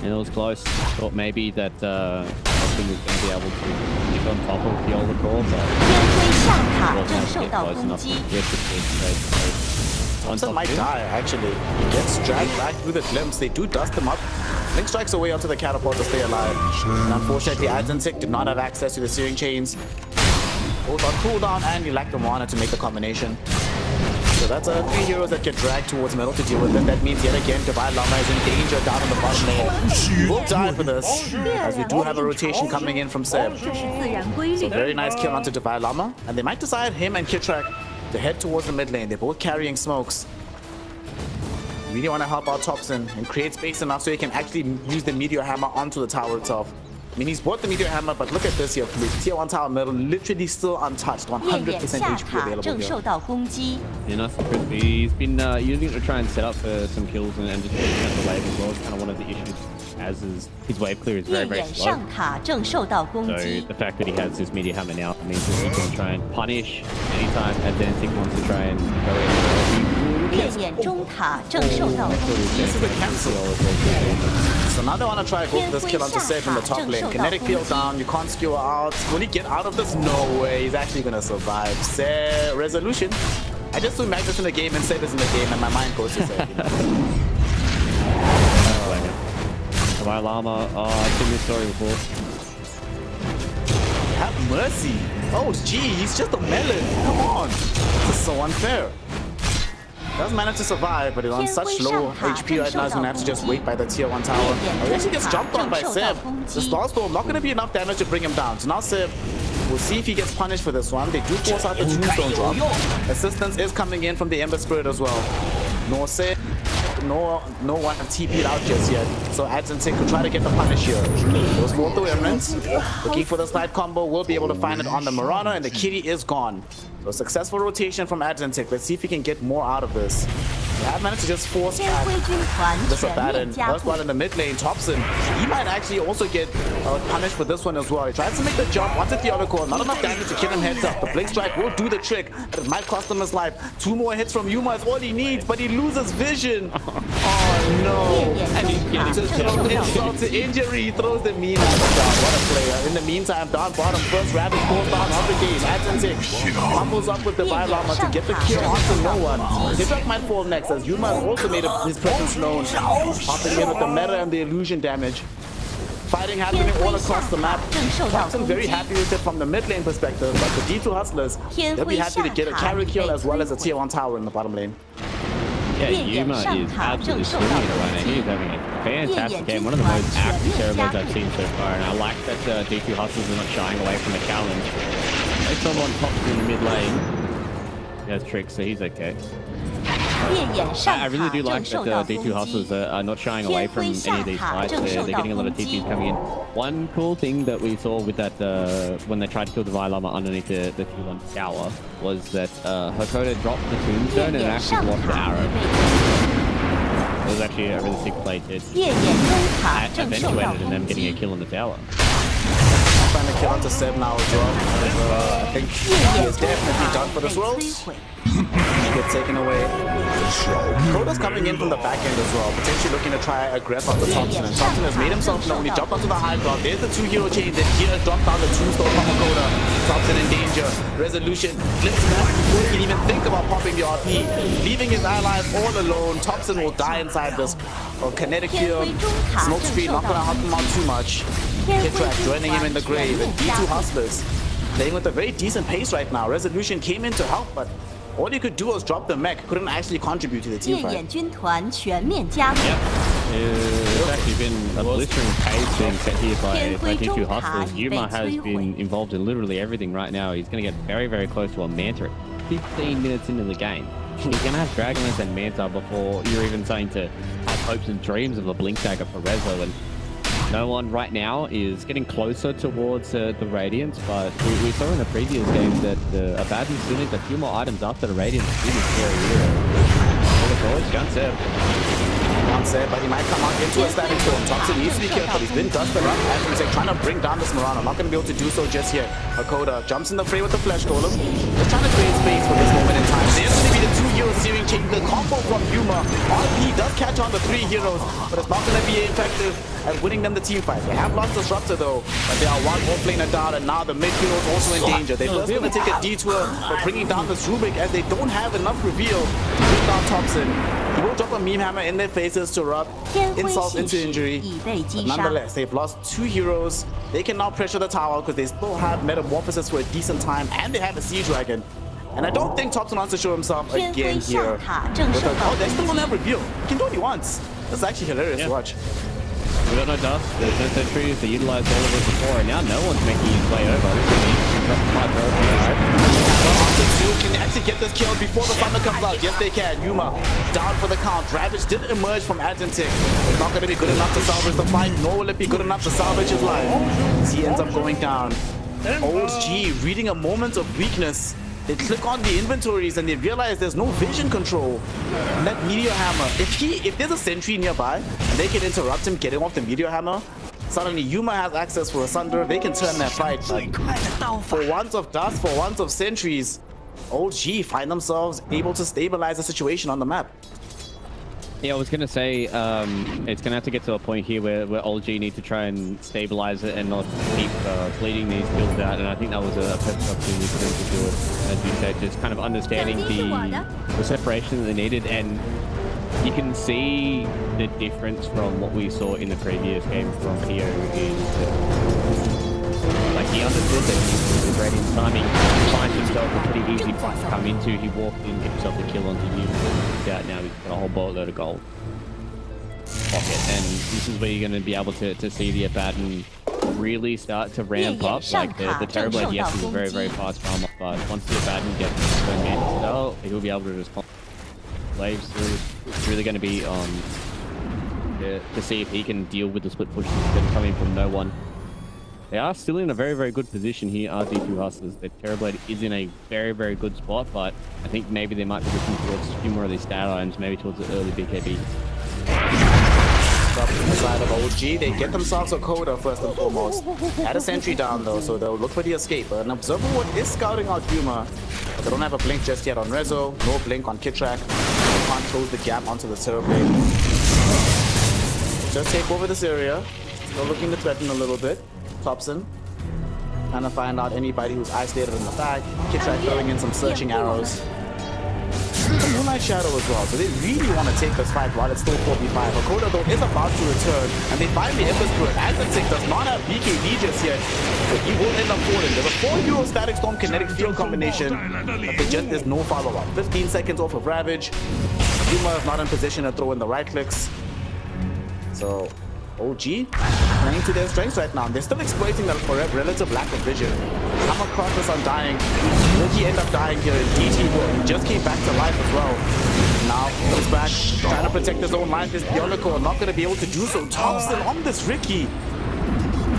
And it was close. Thought maybe that Thompson was going to be able to get on top of the older core, but wasn't able to get close enough to get the Thompson might die, actually. He gets dragged back through the glimpse. They do dust him up. Link strikes away onto the catapult to stay alive. And unfortunately, Agentic did not have access to the steering chains. Both on cooldown and he lacked the mana to make the combination. So that's 3 heroes that get dragged towards middle to deal with it. That means yet again Divine Llama is in danger down on the bottom lane. He will die for this, as we do have a rotation coming in from Seb. So very nice kill onto Divine Llama. And they might decide him and Kitrak to head towards the mid lane. They're both carrying smokes. Really want to help out Thompson and create space enough so he can actually use the meteor hammer onto the tower itself. I mean, he's bought the meteor hammer, but look at this here. Tier 1 tower middle, literally still untouched. 100% HP available here. Yeah, nice and crispy. He's been using it to try and set up for some kills and just pushing out the wave as well. It's kind of one of the issues, as is his wave clear is very, very slow. So the fact that he has this meteor hammer now means that he can try and punish anytime Advantic wants to try and go in. This is the cancel. So now they want to try to go for this kill onto Seb from the top lane. Kinetic field down, you can't skewer out. Will he get out of this? No way, he's actually going to survive. Seb, resolution. I just do Magnus in the game and Seb is in the game and my mind goes to Seb. My llama, I've seen this story before. Have mercy. Oh, gee, he's just a melon. Come on. This is so unfair. Does manage to survive, but he's on such low HP right now, he's going to have to just wait by the tier 1 tower. Oh, he actually gets jumped on by Seb. The Star Storm not going to be enough damage to bring him down. So now Seb, we'll see if he gets punished for this one. They do force out the Tombstone drop. Assistance is coming in from the Ember Spirit as well. No Seb. No one have TP'd out just yet. So Adzentic could try to get the punish here. Those 4 through Emeralds. Looking for the slide combo. Will be able to find it on the Marana, and the Kitty is gone. So successful rotation from Adzentic. Let's see if he can get more out of this. They have managed to just force back this Abaddon. First one in the mid lane, Thompson. He might actually also get punished for this one as well. He tries to make the jump onto Theodore. Not enough damage to kill him heads up. The Blink Strike will do the trick, but it might cost him his life. 2 more hits from Yuma is all he needs, but he loses vision. Oh no. And he's getting to throw insult to injury. He throws the mean at the down. What a player. In the meantime, down bottom, first Rabbit falls down of the game. Adzentic humbles up with the Divine Llama to get the kill onto no one. Hibrak might fall next, as Yuma has also made his presence known. Hopping in with the meta and the illusion damage. Fighting happening all across the map. Thompson very happy with it from the mid lane perspective, but the D2 Hustlers, they'll be happy to get a carry kill as well as a tier 1 tower in the bottom lane. Yeah, Yuma is absolutely swinging it right now. He's having a fantastic game. One of the most active cerebrals I've seen so far, and I like that D2 Hustlers are not shying away from the challenge. If someone pops in the mid lane, he has tricks, so he's okay. I really do like that D2 Hustlers are not shying away from any of these fights. They're getting a lot of TPs coming in. One cool thing that we saw with that when they tried to kill the Llama underneath the tier 1 tower was that Hakoda dropped the tombstone and actually blocked the arrow. It was actually a really sick play. It eventuated in them getting a kill on the tower. Trying to kill onto Seb now as well. I think he is definitely done for this world. He gets taken away. Koda's coming in from the back end as well, potentially looking to try aggress on the Thompson. And Thompson has made himself known. He jumped onto the high ground. There's the 2-hero chain. Then he has dropped down the tombstone from Koda. Thompson in danger. Resolution. Flips back before he can even think about popping the RP. Leaving his allies all alone. Thompson will die inside this kinetic field. Smoke screen not gonna help him out too much. Kitrak joining him in the grave. And D2 Hustlers playing with a very decent pace right now. Resolution came in to help, but all he could do was drop the mech. Couldn't actually contribute to the team fight. Yep. It's actually been a blistering pace being set here by D2 Hustlers. Yuma has been involved in literally everything right now. He's going to get very, very close to a Manta 15 minutes into the game. He's going to have Dragonlance and Manta before you're even starting to have hopes and dreams of a Blink Dagger for Rezo. And no one right now is getting closer towards the Radiance, but we saw in the previous game that Abaddon still needs a few more items after the Radiance. It's really scary here. Gun But he might come out into a static storm. Thompson needs to be careful. He's been dusted up. Adzentic trying to bring down this Marana. Not going to be able to do so just yet. Hakoda jumps in the fray with the Flesh Golem. Just trying to create space for this moment in time. There's going to be the 2-hero searing chain. The combo from Yuma. RP does catch on the 3 heroes, but it's not going to be effective at winning them the team fight. They have lost Disruptor though, but they are one offlaner down, and now the mid hero is also in danger. They're first going to take a detour for bringing down this Rubik, as they don't have enough reveal to bring down Thompson. He will drop a meme hammer in their faces to rub insult into injury. But nonetheless, they've lost 2 heroes. They can now pressure the tower because they still have Metamorphosis for a decent time, and they have a Sea Dragon. And I don't think Thompson wants to show himself again here. Oh, they still don't have reveal. He can do what he wants. That's actually hilarious to watch. We got no dust, there's no sentries, they utilized all of it before, and now no one's making his way over. This is Can actually get this kill before the thunder comes out. Yes, they can. Yuma down for the count. Ravage did emerge from Adgentic. It's not going to be good enough to salvage the fight, nor will it be good enough to salvage his life. As he ends up going down. Oldg reading a moment of weakness. They click on the inventories and they realize there's no vision control. And that meteor hammer, if there's a sentry nearby and they can interrupt him getting off the meteor hammer, suddenly Yuma has access for a Sunder. They can turn that fight. For want of dust, for want of sentries, Oldg find themselves able to stabilize the situation on the map. Yeah, I was going to say, it's going to have to get to a point here where Oldg need to try and stabilize it and not keep bleeding these kills out. And I think that was a perfect opportunity for them to do it, as you said, just kind of understanding the separation that they needed. And you can see the difference from what we saw in the previous game from Pio like he understood that he was great in timing. He finds himself a pretty easy fight to come into. He walked in, get himself a kill onto you. Now he's got a whole boatload of gold pocket, and this is where you're going to be able to see the Abaddon really start to ramp up. Like the Terrorblade, yes, is a very, very fast farm, but once the Abaddon gets turned in, he'll be able to just waves through. It's really going to be on to see if he can deal with the split push that's going to come in from no one. They are still in a very, very good position here, are D2 Hustlers. Their Terrorblade is in a very, very good spot, but I think maybe they might be looking towards a few more of these stat items, maybe towards the early BKB. Up to the side of Oldg, they get themselves a Coda first and foremost. Had a sentry down though, so they'll look for the escape. An Observer Ward is scouting out Yuma, but they don't have a blink just yet on Rezo, no blink on Kitrak. They can't close the gap onto the Terrorblade. Just take over this area. Still looking to threaten a little bit. Thompson trying to find out anybody who's isolated in the back. Kitrak throwing in some searching arrows. The Moonlight Shadow as well, so they really want to take this fight while it's still 4v5. Hakoda though is about to return, and they find the Ember Spirit. Adgentic does not have BKB just yet, so he will end up falling. There's a 4 Static Storm Kinetic Field combination, but there just is no follow-up. 15 seconds off of Ravage. Yuma is not in position to throw in the right clicks. So Oldg playing to their strengths right now. They're still exploiting the relative lack of vision. Come across this Undying. Will he end up dying here? DT will. He just came back to life as well. Now comes back, trying to protect his own life. This Bionicle not going to be able to do so. Thompson on this Ricky.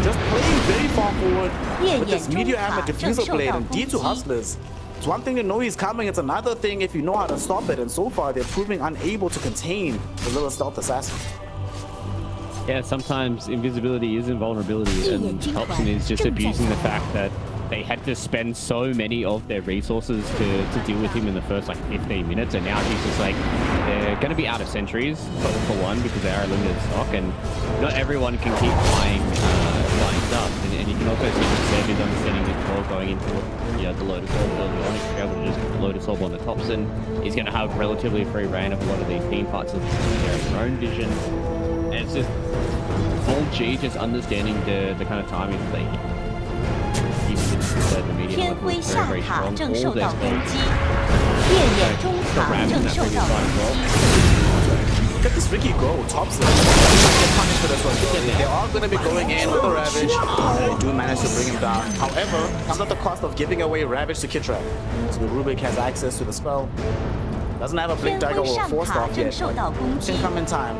Just playing very far forward with this Meteor Hammer Diffusal Blade and D2 Hustlers. It's one thing to know he's coming, it's another thing if you know how to stop it. And so far, they're proving unable to contain the little stealth assassin. Yeah, sometimes invisibility is invulnerability, and Thompson is just abusing the fact that they had to spend so many of their resources to deal with him in the first like 15 minutes, and now he's just like, they're going to be out of sentries for one because they are a limited stock, and not everyone can keep buying stuff, and you can also see that Seb is understanding this ball going into the Lotus Orb early on. He's able to just put the Lotus Orb on the Thompson. He's going to have relatively free reign of a lot of these team fights of their own vision. And it's just Oldg just understanding the kind of timing that they keep the media very, very strong. All their spells. The Ram in that previous fight as well. Look at this Ricky go, Thompson. Get punished for this one. They are going to be going in with the Ravage. They do manage to bring him down. However, comes at the cost of giving away Ravage to Kitrak. So the Rubik has access to the spell. Doesn't have a Blink Dagger or a Force Off yet. Can come in time.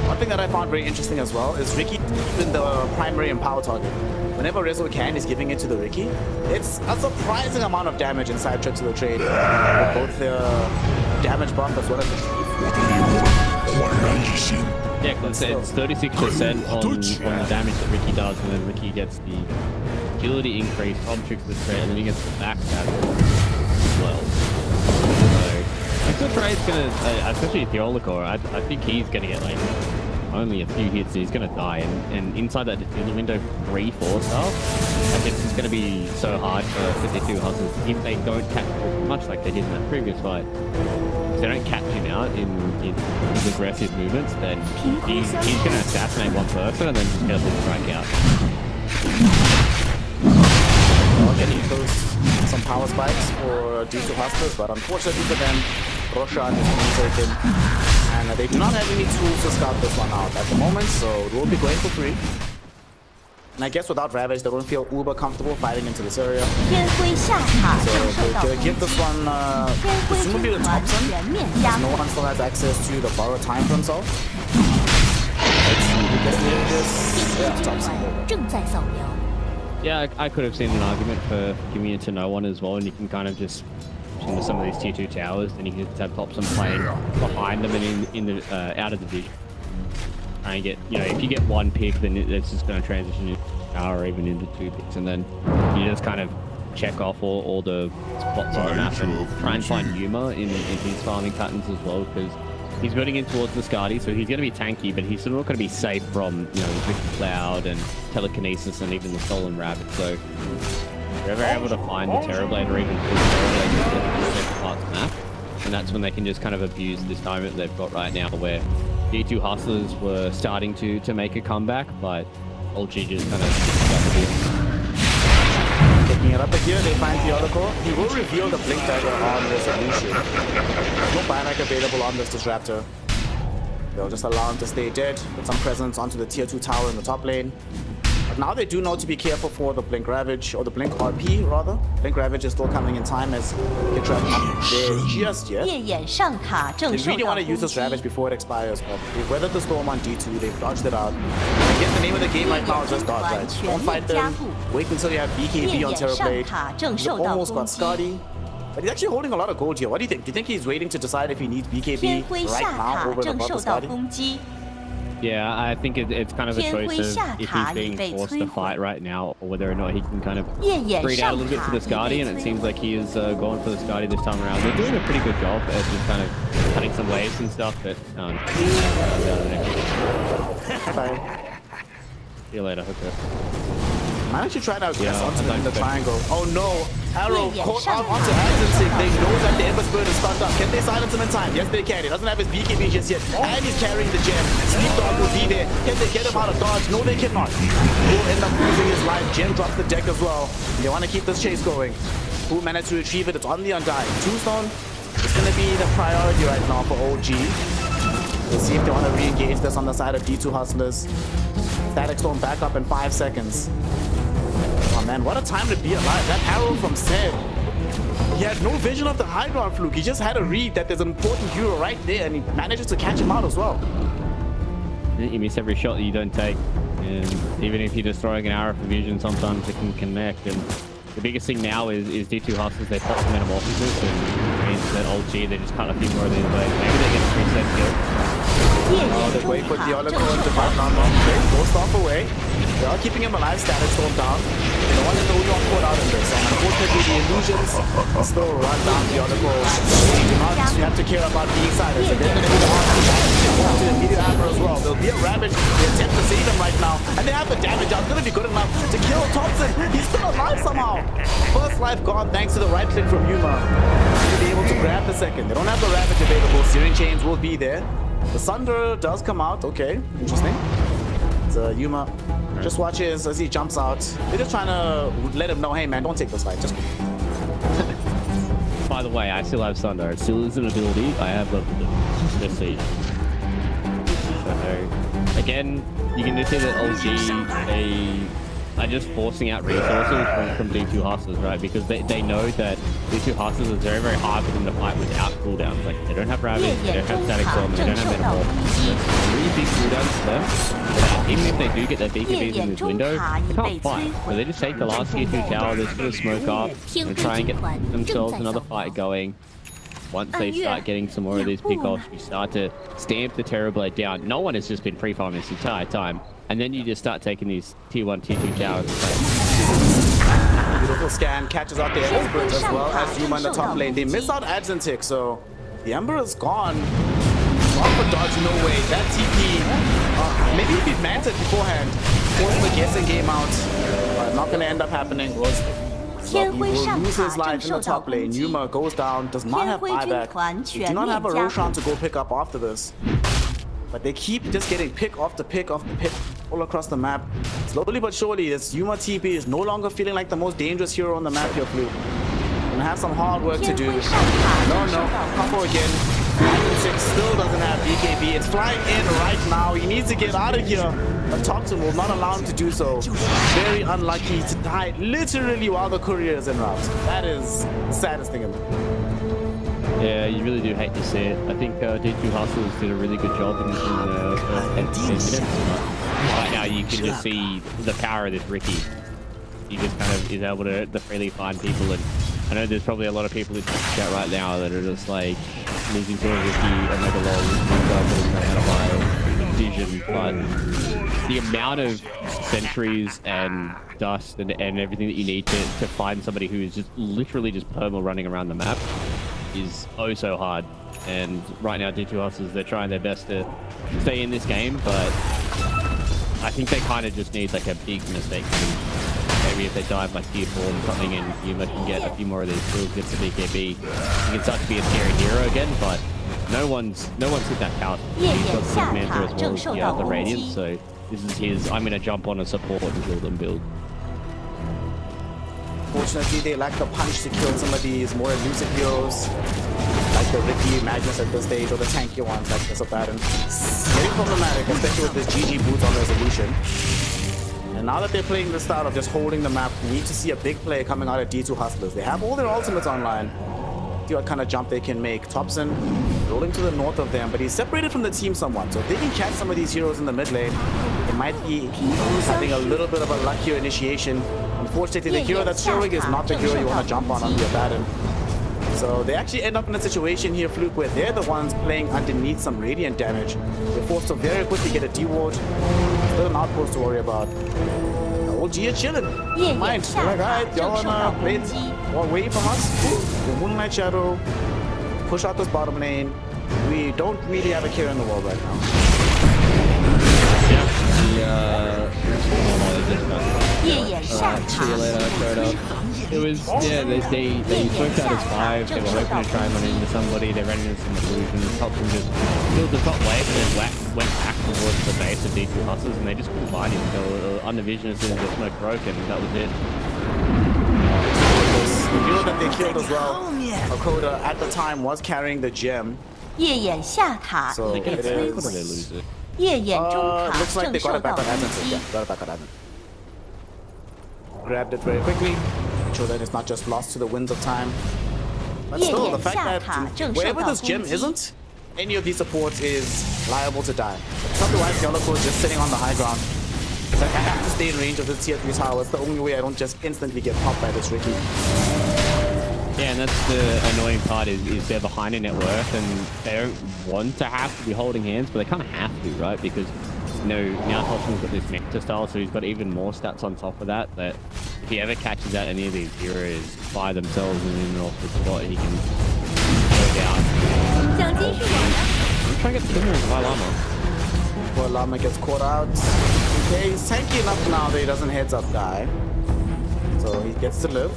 One thing that I found very interesting as well is Ricky keeping the primary and power target. Whenever Rezo can, he's giving it to the Ricky. It's a surprising amount of damage inside Trip to the Trade. With both the damage buff as well as the yeah, because it's 36% on the damage that Ricky does, and then Ricky gets the agility increase from Tricks of the Trade, and then he gets the backstab as well. So, Trade's gonna, especially Theolicor, I think he's gonna get like only a few hits, he's gonna die, and inside that defusal window 3-4 stuff, I think it's gonna be so hard for 52 Hustlers if they don't catch him, much like they did in that previous fight. If they don't catch him out in his aggressive movements, then he's gonna assassinate one person and then just get a little strike out. Well, then he throws some power spikes for D2 Hustlers, but unfortunately for them, Roshan is being taken. And they do not have any tools to scout this one out at the moment, so it will be going for free. And I guess without Ravage, they don't feel uber comfortable fighting into this area. So they're gonna give this one presumably to Thompson, because no one still has access to the borrow time for himself. Let's see who gets the images. Yeah, Thompson. Yeah, I could have seen an argument for giving it to no one as well, and you can kind of just into some of these tier 2 towers, and you can just have Thompson playing behind them and in the out of the vision. And get, you know, if you get one pick, then it's just going to transition into an hour or even into 2 picks, and then you just kind of check off all the spots on the map and try and find Yuma in his farming patterns as well, because he's building in towards the Skadi, so he's going to be tanky, but he's still not going to be safe from, you know, Wicked Cloud and Telekinesis and even the Stolen Rabbit. So if you're ever able to find the Terrorblade or even push Terrorblade to different parts of the map, and that's when they can just kind of abuse this moment they've got right now, where D2 Hustlers were starting to make a comeback, but Oldg just kind of picking it up here, they find the Oldg. He will reveal the Blink Dagger on this Lucian. No buyback available on this Disruptor. They'll just allow him to stay dead with some presence onto the tier 2 tower in the top lane. But now they do know to be careful for the Blink Ravage, or the Blink RP rather. Blink Ravage is still coming in time as they trap not there just yet. They really want to use this Ravage before it expires, but they've weathered the storm on D2, they've dodged it out. I guess the name of the game right now is just dodge, right? Don't fight them, wait until you have BKB on Terrorblade. He's almost got Skadi. But he's actually holding a lot of gold here. What do you think? Do you think he's waiting to decide if he needs BKB right now over and above the Skadi? Yeah, I think it's kind of a choice of if he's being forced to fight right now, or whether or not he can kind of breed out a little bit to the Skadi, and it seems like he is going for the Skadi this time around. They're doing a pretty good job at just kind of cutting some waves and stuff, but Bye. See you later, hooker. Why don't you try to guess onto the triangle? Oh no! Arrow caught out onto Adzensic. They know that the Ember Spirit is stunned up. Can they silence him in time? Yes, they can. He doesn't have his BKB just yet. And he's carrying the gem. Sleep Dog will be there. Can they get him out of dodge? No, they cannot. He'll end up losing his life. Gem drops the deck as well. They want to keep this chase going. Who managed to retrieve it? It's on the Undying. Tombstone is going to be the priority right now for Oldg. We'll see if they want to re-engage this on the side of D2 Hustlers. Static Storm back up in 5 seconds. Oh man, what a time to be alive. That arrow from Seb. He had no vision of the Hydron Fluke. He just had a read that there's an important hero right there, and he manages to catch him out as well. You miss every shot that you don't take. And even if you're just throwing an arrow for vision, sometimes it can connect. And the biggest thing now is D2 Hustlers, they pop the Metamorphosis, and it means that Oldg, they just cut a few more of these blades. Maybe they get a 3-set kill. Oh, they wait for the Oldg to back on long. Ghost off away. They are keeping him alive, Static Storm down. They don't want to know who got caught out in this. And unfortunately, the illusions still run down the Oldg. You have to care about being silenced. And they're going to be the hard to immediate hammer as well. There'll be a Ravage. They attempt to save him right now. And they have the damage out. It's going to be good enough to kill Thompson. He's still alive somehow. First life gone thanks to the right click from Yuma. He'll be able to grab the second. They don't have the Ravage available. Searing Chains will be there. The Sunder does come out. Okay, interesting. So Yuma just watches as he jumps out. They're just trying to let him know, hey man, don't take this fight. Just By the way, I still have Sunder. It still is an ability. I have both of them. Just so you know. So, again, you can just see that Oldg, they are just forcing out resources from D2 Hustlers, right? Because they know that D2 Hustlers is very, very hard for them to fight without cooldowns. Like, they don't have Ravage, they don't have Static Storm, they don't have Metamorphosis. There's really big cooldowns for them. Even if they do get their BKBs in this window, they can't fight. So they just take the last tier 2 tower, they just put a smoke up, and try and get themselves another fight going. Once they start getting some more of these pickoffs, you start to stamp the Terrorblade down. No one has just been free-farming this entire time. And then you just start taking these tier 1, tier 2 towers. Beautiful scan, catches out the Ember Spirit as well as Yuma in the top lane. They miss out Adzensic, so the Ember is gone. Gone for dodge, no way. That TP, maybe he'd be manted beforehand. Forced the guessing game out. But not going to end up happening. He will lose his life in the top lane. Yuma goes down, does not have buyback. They do not have a Roshan to go pick up after this. But they keep just getting pick after pick after pick all across the map. Slowly but surely, this Yuma TP is no longer feeling like the most dangerous hero on the map here, Fluke. Gonna have some hard work to do. No, combo again. Iron 6 still doesn't have BKB. It's flying in right now. He needs to get out of here. But Thompson will not allow him to do so. Very unlucky to die literally while the courier is en route. That is the saddest thing. Yeah, you really do hate to see it. I think D2 Hustlers did a really good job in the first 10 minutes. Right now you can just see the power of this Ricky. He just kind of is able to freely find people, and I know there's probably a lot of people in chat right now that are just like losing to a Ricky and like a lot of vision, but the amount of sentries and dust and everything that you need to find somebody who is just literally just perma running around the map is oh so hard. And right now D2 Hustlers, they're trying their best to stay in this game, but I think they kind of just need like a big mistake. Maybe if they dive like tier 4 or something and you can get a few more of these kills against the BKB, you can start to be a scary hero again, but no one's hit that count. He's got the Manta as well as the Radiance, so this is his I'm gonna jump on a support and kill them build. Fortunately, they lack the punch to kill some of these more elusive heroes, like the Ricky, Magnus at this stage, or the tanky ones like this or that. And getting problematic, especially with this GG boots on resolution. And now that they're playing the style of just holding the map, we need to see a big play coming out of D2 Hustlers. They have all their ultimates online. See what kind of jump they can make. Thompson rolling to the north of them, but he's separated from the team somewhat. So if they can catch some of these heroes in the mid lane, it might be having a little bit of a luckier initiation. Unfortunately, the hero that's showing is not the hero you want to jump on the Abaddon. So they actually end up in a situation here, Fluke, where they're the ones playing underneath some Radiant damage. They're forced to very quickly get a D-ward. Still an outpost to worry about. Oldg are chilling. Mind. Alright, y'all wanna play or wait from us? The Moonlight Shadow. Push out this bottom lane. We don't really have a care in the world right now. See you later, Proto. It was, yeah, they smoked out as 5, they were hoping to try and run into somebody, they ran into some illusions, Thompson just killed the top wave and then went back towards the base of D2 Hustlers and they just couldn't find him. They were under vision as soon as the smoke broke and that was it. The hero that they killed as well, Akoda, at the time was carrying the gem. So it is... looks like they got it back on Advent. Yeah, got it back on Advent. Grabbed it very quickly. Make sure that it's not just lost to the winds of time. But still, the fact that wherever this gem isn't, any of these supports is liable to die. Otherwise, Yellowcore is just sitting on the high ground. It's like I have to stay in range of this tier 3 tower. It's the only way I don't just instantly get popped by this Ricky. Yeah, and that's the annoying part is they're behind in net worth and they don't want to have to be holding hands, but they kind of have to, right? Because now Thompson's got this Manta style, so he's got even more stats on top of that, that if he ever catches out any of these heroes by themselves and in an awkward spot, he can go down. I'm trying to get Timber into high llama. Poor llama gets caught out. Okay, he's tanky enough now that he doesn't heads up die. So he gets to live.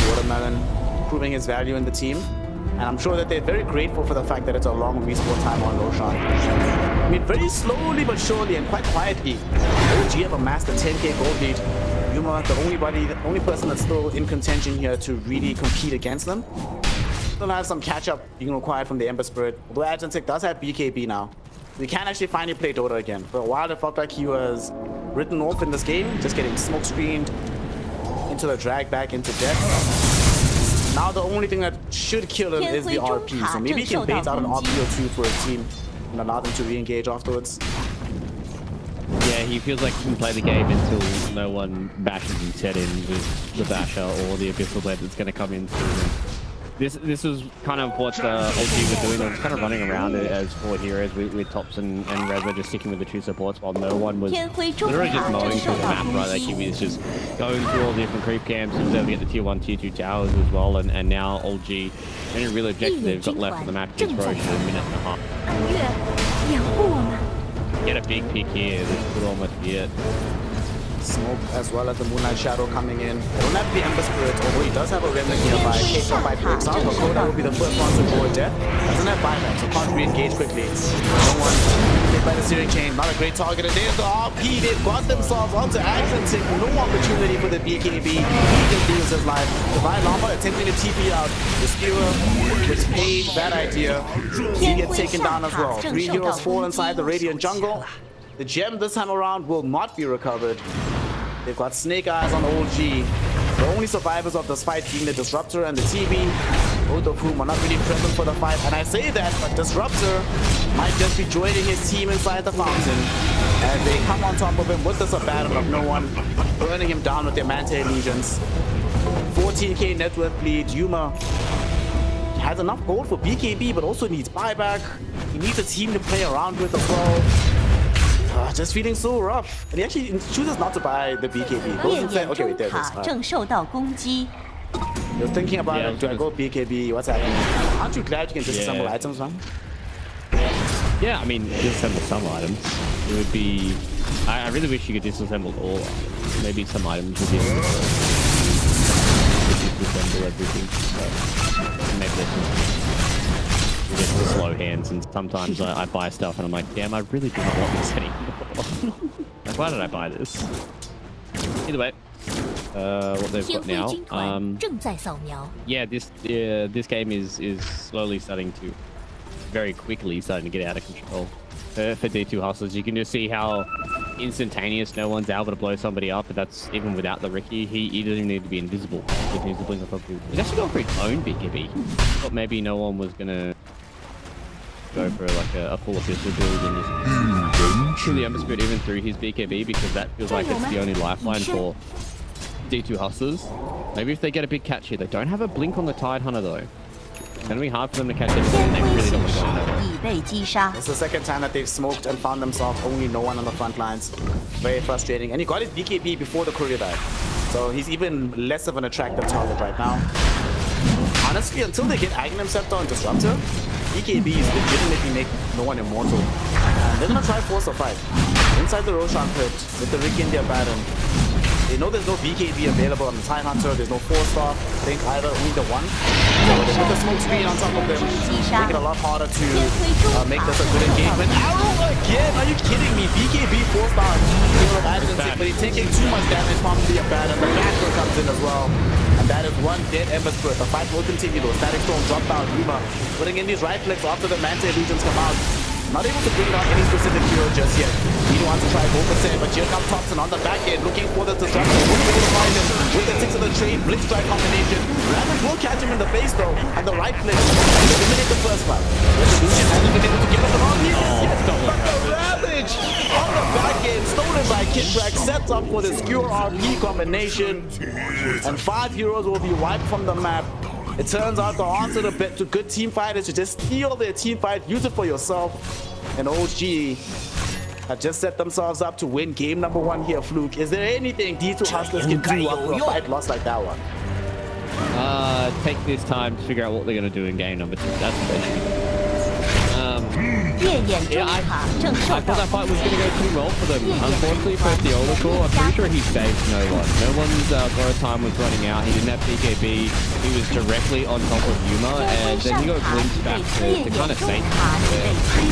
Watermelon proving his value in the team. And I'm sure that they're very grateful for the fact that it's a long respawn time on Roshan. I mean, very slowly but surely and quite quietly, Oldg have amassed a 10k gold lead. Yuma, the only person that's still in contention here to really compete against them. Still have some catch-up being required from the Ember Spirit. Although Adzentic does have BKB now. We can actually finally play Dota again. For a while, it felt like he was written off in this game, just getting smoke screened into the drag back into death. Now the only thing that should kill him is the RP, so maybe he can bait out an RP or 2 for a team and allow them to re-engage afterwards. Yeah, he feels like he can play the game until no one bashes his head in with the basher or the Abyssal Blade that's going to come in through him. This is kind of what Oldg were doing. They were kind of running around as 4 heroes with Thompson and Reza just sticking with the 2 supports while no one was literally just mowing through the map, right? Like he was just going through all the different creep camps. He was able to get the tier 1, tier 2 towers as well. And now Oldg, any real objective they've got left on the map is Roche in a minute and a half. Get a big pick here. This could almost be it. Smoke as well as the Moonlight Shadow coming in. They don't have the Ember Spirit, although he does have a Remnant nearby. K-Shot by breaks out. Akoda will be the first one to board death. Doesn't have buyback, so can't re-engage quickly. No one by the steering chain. Not a great target. And there's the RP. They've got themselves onto Axon. No opportunity for the BKB. He just loses his life. Divine Llama attempting to TP out. The Skewer was paid that idea. He gets taken down as well. 3 heroes fall inside the Radiant jungle. The gem this time around will not be recovered. They've got Snake Eyes on Oldg. The only survivors of this fight being the Disruptor and the TB, both of whom are not really present for the fight. And I say that, but Disruptor might just be joining his team inside the fountain as they come on top of him with this abandon of no one, burning him down with their Manta Legions. 14k net worth lead. Yuma has enough gold for BKB, but also needs buyback. He needs a team to play around with as well. Just feeling so rough. And he actually chooses not to buy the BKB. Goes inside. Okay, wait, there it is. You're thinking about, do I go BKB? What's happening? Aren't you glad you can disassemble items, man? Yeah, I mean, disassemble some items. It would be... I really wish you could disassemble all items. Maybe some items would be able to disassemble everything. But maybe there's just slow hands, and sometimes I buy stuff and I'm like, damn, I really do not want this anymore. Like, why did I buy this? Either way, what they've got now. Yeah, this game is slowly starting to, very quickly starting to get out of control for D2 Hustlers. You can just see how instantaneous no one's able to blow somebody up, but that's even without the Ricky. He doesn't even need to be invisible. He just needs to blink off. He's actually gone for his own BKB. Thought maybe no one was gonna go for like a full official build and just kill the Ember Spirit even through his BKB, because that feels like it's the only lifeline for D2 Hustlers. Maybe if they get a big catch here. They don't have a blink on the Tide Hunter though. It's going to be hard for them to catch everything. They really don't want to go nowhere. It's the second time that they've smoked and found themselves only no one on the front lines. Very frustrating. And he got his BKB before the courier died. So he's even less of an attractive target right now. Honestly, until they get Aghanim Scepter and Disruptor, BKBs legitimately make no one immortal. And they're going to try force a fight. Inside the Roshan pit with the Ricky and their Baron. They know there's no BKB available on the Time Hunter. There's no 4-star. I think either only the 1. So they put the smoke screen on top of them. Make it a lot harder to make this a good engagement. Arrow again! Are you kidding me? BKB 4-star. But he's taking too much damage from the Abaddon. The Backward comes in as well. And that is one dead Ember Spirit. The fight will continue though. Static Storm dropped down. Yuma putting in these right clicks after the Manta Legions come out. Not able to bring down any specific hero just yet. He wants to try 4%, but here comes Thompson on the back end, looking for the disruptor. Won't be able to find him with the 6 of the train, Blitz Strike combination. Ravage will catch him in the face though, and the right click will eliminate the first fight. Resolution hasn't been able to give us the wrong here. Yes, but the Ravage on the back end, stolen by Kidbrack, sets up for the Skewer RP combination. And 5 heroes will be wiped from the map. It turns out the answer to good team fight is to just steal their team fight, use it for yourself. And Oldg have just set themselves up to win game number 1 here, Fluke. Is there anything D2 Hustlers can do after a fight lost like that one? Take this time to figure out what they're going to do in game number 2. That's the best. Yeah, I thought that fight was going to go too well for them. Unfortunately, for the Oldg, I'm pretty sure he saved no one. No one's borrow time was running out. He didn't have BKB. He was directly on top of Yuma, and then he got glimpsed back to kind of safe.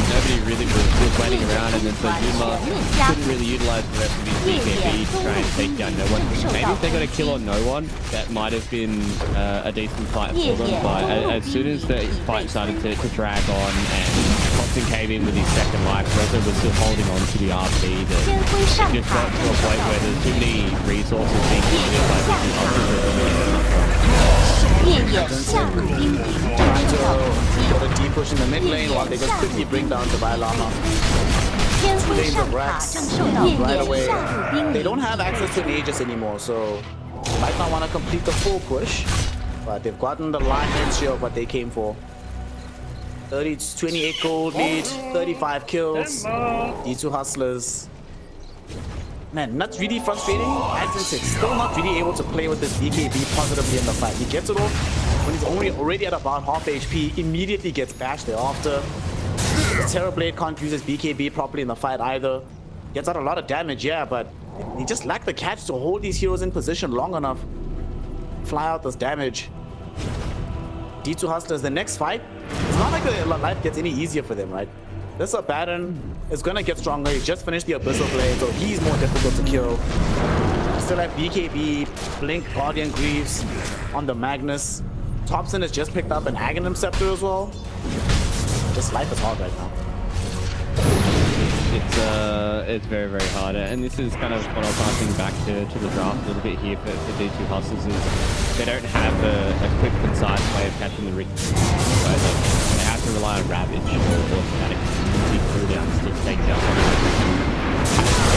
Nobody really was waiting around, and then so Yuma couldn't really utilize the rest of his BKB to try and take down no one. Maybe if they got a kill on no one, that might have been a decent fight for them. But as soon as the fight started to drag on and Thompson came in with his second life, Reza was still holding on to the RP. That it just got to a point where there's too many resources being used by trying to get a deep push in the mid lane while they just quickly bring down the Llama. 2 lanes of Rex right away. They don't have access to an Aegis anymore, so they might not want to complete the full push, but they've gotten the lion's share of what they came for. 28 gold lead, 35 kills. D2 Hustlers. Man, that's really frustrating. Axon still not really able to play with this BKB positively in the fight. He gets it off when he's already at about half HP, immediately gets bashed thereafter. Terrorblade can't use his BKB properly in the fight either. Gets out a lot of damage, yeah, but he just lacked the catch to hold these heroes in position long enough. Fly out this damage. D2 Hustlers, the next fight, it's not like the life gets any easier for them, right? This Abaddon is gonna get stronger. He just finished the Abyssal Blade, so he's more difficult to kill. Still have BKB, Blink, Guardian Greaves on the Magnus. Thompson has just picked up an Aghanim Scepter as well. This life is hard right now. It's very, very hard, and this is kind of what I was asking back to the draft a little bit here for D2 Hustlers is they don't have a quick, concise way of catching the rich. Right? They have to rely on Ravage or static cooldowns to take down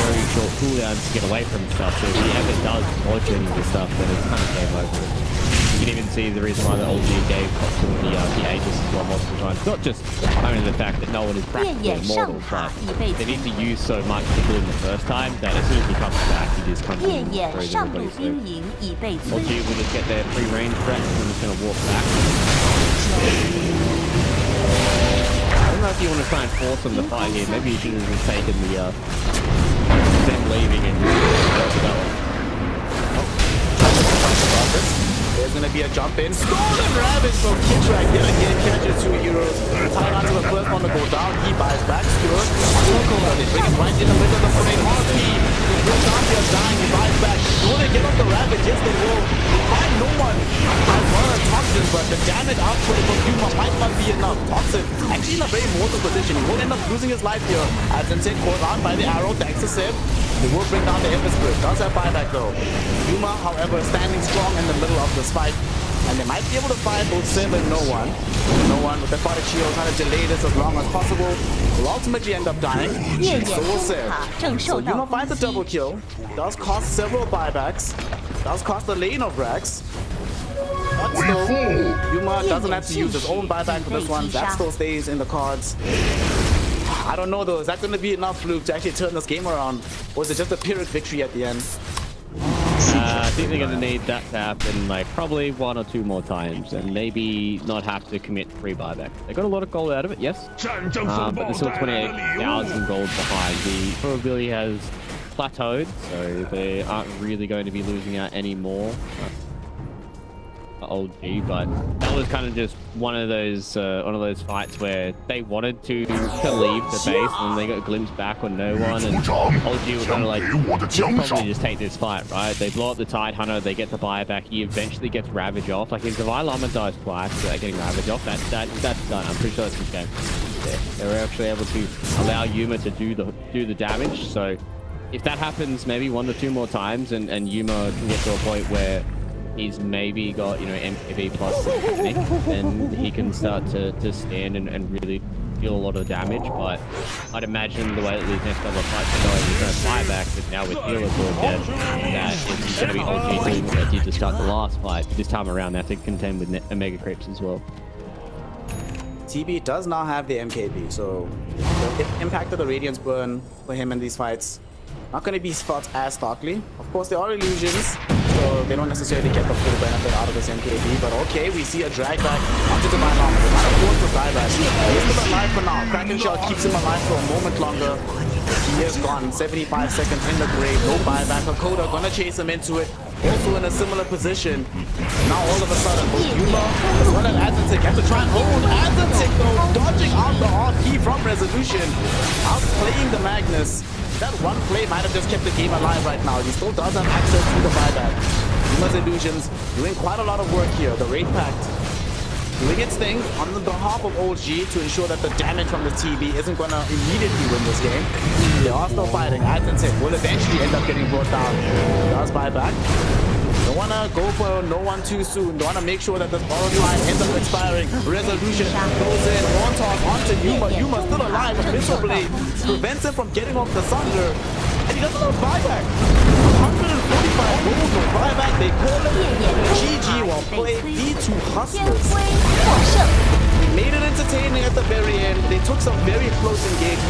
very short cooldowns to get away from stuff. So if he ever does dodge any of this stuff, then it's kind of game over. You can even see the reason why the Oldg gave Thompson the Aegis as well multiple times. Not just only the fact that no one is practically immortal, but they need to use so much to kill him the first time that as soon as he comes back, he just comes in and throws everybody. So Oldg will just get their free range threat and I'm just going to walk back. I don't know if you want to try and force them to fight here. Maybe you should have just taken the them leaving and go that one. There's gonna be a jump in. Stolen Ravage from Kitrak. Yet again, catches 2 heroes. Tied onto the first one to go down. He buys back. Stewart. They bring him right in the middle of the frame. RP. He goes down here dying. He buys back. Will they give up the Ravage? Yes, they will. They find no one. As well as Thompson, but the damage output from Yuma might not be enough. Thompson actually in a very mortal position. He will end up losing his life here. As Insane caught on by the arrow. Thanks to Sib. They will bring down the Ember Spirit. Does have buyback though. Yuma, however, standing strong in the middle of this fight. And they might be able to find both Sib and No One. No One with the Aquatic Shield trying to delay this as long as possible. Will ultimately end up dying. So will Sib. So Yuma finds a double kill. Does cost several buybacks. Does cost a lane of Rax. But still, Yuma doesn't have to use his own buyback for this one. That still stays in the cards. I don't know though, is that going to be enough, Luke, to actually turn this game around? Or is it just a Pyrrhic victory at the end? I think they're going to need that to happen like probably 1 or 2 more times and maybe not have to commit free buyback. They got a lot of gold out of it, yes. But there's still 28,000 gold behind. The probability has plateaued, so they aren't really going to be losing out anymore. Oldg, but that was kind of just one of those fights where they wanted to leave the base and they got glimpsed back on No One, and Oldg was kind of like, probably just take this fight, right? They blow up the Tidehunter, they get the buyback, he eventually gets Ravage off. Like if the Llama dies twice without getting Ravage off, that's done. I'm pretty sure that's the game. They were actually able to allow Yuma to do the damage. So if that happens maybe 1 or 2 more times and Yuma can get to a point where he's maybe got, you know, MKB plus Panic, then he can start to stand and really deal a lot of damage. But I'd imagine the way that these next couple of fights are going, he's going to fly back, but now with healers all dead, that it's going to be Oldg doing what they did to start the last fight. This time around, they have to contend with Omega Creeps as well. TB does now have the MKB, so the impact of the Radiance Burn for him in these fights not going to be felt as starkly. Of course, there are illusions, so they don't necessarily get the full benefit out of this MKB, but okay, we see a drag back onto the Divine Llama. Not a force to buyback. He's still alive for now. Kraken Shot keeps him alive for a moment longer. He is gone. 75 seconds in the grave. No buyback. Hakoda gonna chase him into it. Also in a similar position. Now all of a sudden, both Yuma as well as Azentic have to try and hold. Azentic though, dodging out the RP from Resolution. Outplaying the Magnus. That one play might have just kept the game alive right now. He still does have access to the buyback. Yuma's Illusions doing quite a lot of work here. The Raid Pact doing its thing on behalf of Oldg to ensure that the damage from the TB isn't going to immediately win this game. They are still fighting. Azentic will eventually end up getting brought down. Does buyback. Don't want to go for No One too soon. Don't want to make sure that this borrowed line ends up expiring. Resolution goes in. On top onto Yuma. Yuma still alive. Abyssal Blade prevents him from getting off the Sunder. And he doesn't have buyback. 145 gold for buyback. They call it GG while playing D2 Hustlers. They made it entertaining at the very end. They took some very close engagement.